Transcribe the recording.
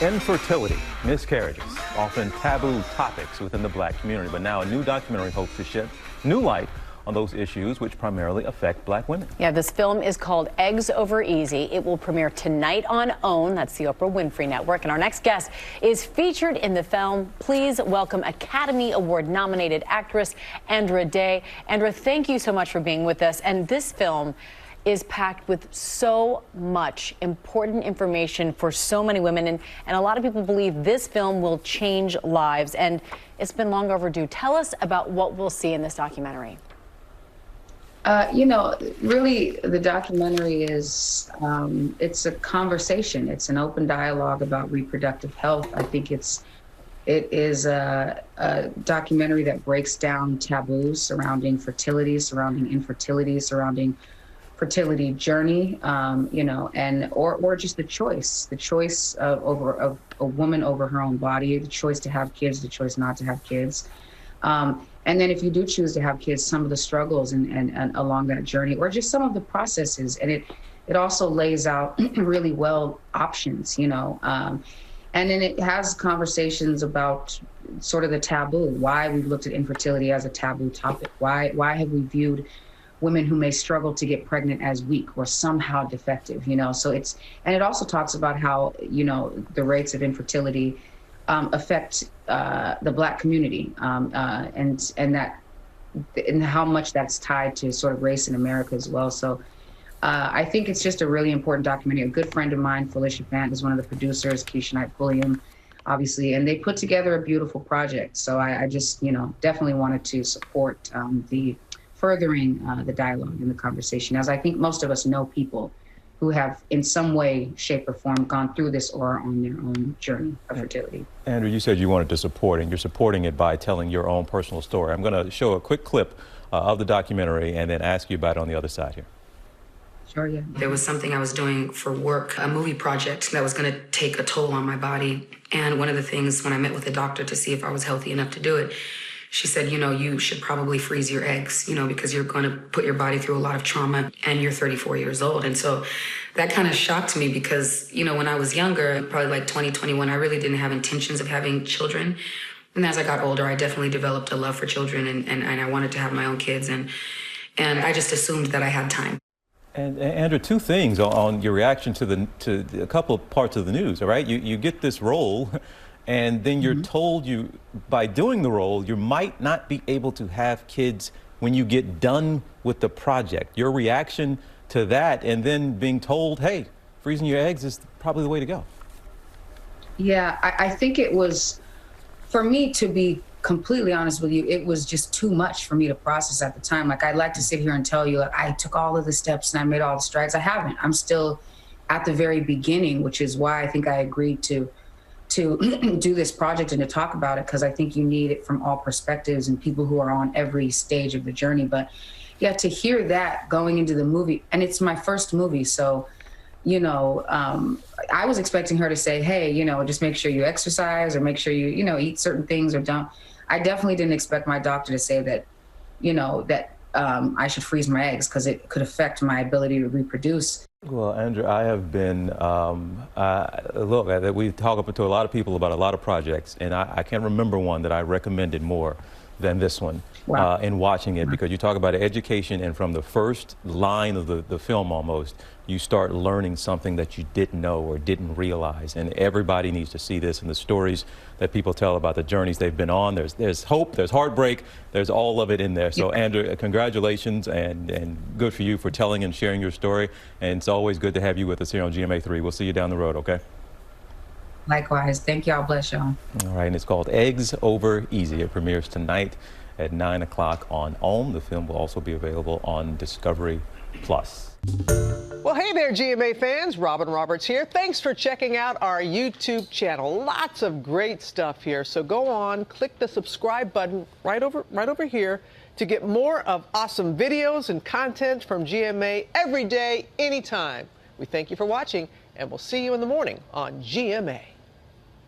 Infertility, miscarriages, often taboo topics within the black community. But now a new documentary hopes to shed new light on those issues which primarily affect black women. Yeah, this film is called Eggs Over Easy. It will premiere tonight on OWN. That's the Oprah Winfrey Network. And our next guest is featured in the film. Please welcome Academy Award nominated actress Andra Day. Andra, thank you so much for being with us. And this film is packed with so much important information for so many women. And a lot of people believe this film will change lives. And it's been long overdue. Tell us about what we'll see in this documentary. Really, the documentary is, it's a conversation. It's an open dialogue about reproductive health. I think it is a documentary that breaks down taboos surrounding fertility, surrounding infertility, surrounding fertility journey, or just the choice of a woman over her own body, the choice to have kids, the choice not to have kids. And then if you do choose to have kids, some of the struggles and along that journey, or just some of the processes. And it also lays out really well options, and then it has conversations about sort of the taboo, why we've looked at infertility as a taboo topic. Why have we viewed women who may struggle to get pregnant as weak or somehow defective, So and it also talks about how, the rates of infertility affect the Black community, and how much that's tied to sort of race in America as well. So I think it's just a really important documentary. A good friend of mine, Felicia Fant, is one of the producers, Keisha Knight Pulliam, obviously, and they put together a beautiful project. So I just, definitely wanted to support the furthering the dialogue and the conversation, as I think most of us know people who have in some way, shape, or form gone through this or are on their own journey of fertility. Andrew, you said you wanted to support, and you're supporting it by telling your own personal story. I'm going to show a quick clip of the documentary and then ask you about it on the other side here. Sure, yeah. There was something I was doing for work, a movie project that was going to take a toll on my body. And one of the things when I met with the doctor to see if I was healthy enough to do it, she said, you should probably freeze your eggs, because you're going to put your body through a lot of trauma and you're 34 years old. And so that kind of shocked me because, when I was younger, probably like 2021, I really didn't have intentions of having children. And as I got older, I definitely developed a love for children and I wanted to have my own kids. And I just assumed that I had time. And Andrew, two things on your reaction to a couple of parts of the news, all right? You get this role, and then you're told by doing the role, you might not be able to have kids when you get done with the project. Your reaction to that, and then being told, hey, freezing your eggs is probably the way to go. Yeah, I think it was, for me, to be completely honest with you, it was just too much for me to process at the time. Like, I'd like to sit here and tell you, I took all of the steps and I made all the strides. I haven't. I'm still at the very beginning, which is why I think I agreed to do this project and to talk about it, because I think you need it from all perspectives and people who are on every stage of the journey. But yeah, to hear that going into the movie, and it's my first movie, so, I was expecting her to say, hey, just make sure you exercise or make sure you, eat certain things or don't. I definitely didn't expect my doctor to say that, I should freeze my eggs because it could affect my ability to reproduce. Well, Andrew, I have been, we talk to a lot of people about a lot of projects, and I can't remember one that I recommended more than this one. Wow. In watching it, because you talk about education, and from the first line of the film almost, you start learning something that you didn't know or didn't realize. And everybody needs to see this, and the stories that people tell about the journeys they've been on. There's hope, there's heartbreak, there's all of it in there. So Andrew, congratulations, and good for you for telling and sharing your story. And it's always good to have you with us here on GMA3. We'll see you down the road, okay? Likewise. Thank y'all. Bless y'all. All right, and it's called Eggs Over Easy. It premieres tonight at 9 o'clock on OWN. The film will also be available on Discovery Plus. Well, hey there, GMA fans. Robin Roberts here. Thanks for checking out our YouTube channel. Lots of great stuff here. So go on, click the subscribe button right over here to get more of awesome videos and content from GMA every day, anytime. We thank you for watching, and we'll see you in the morning on GMA.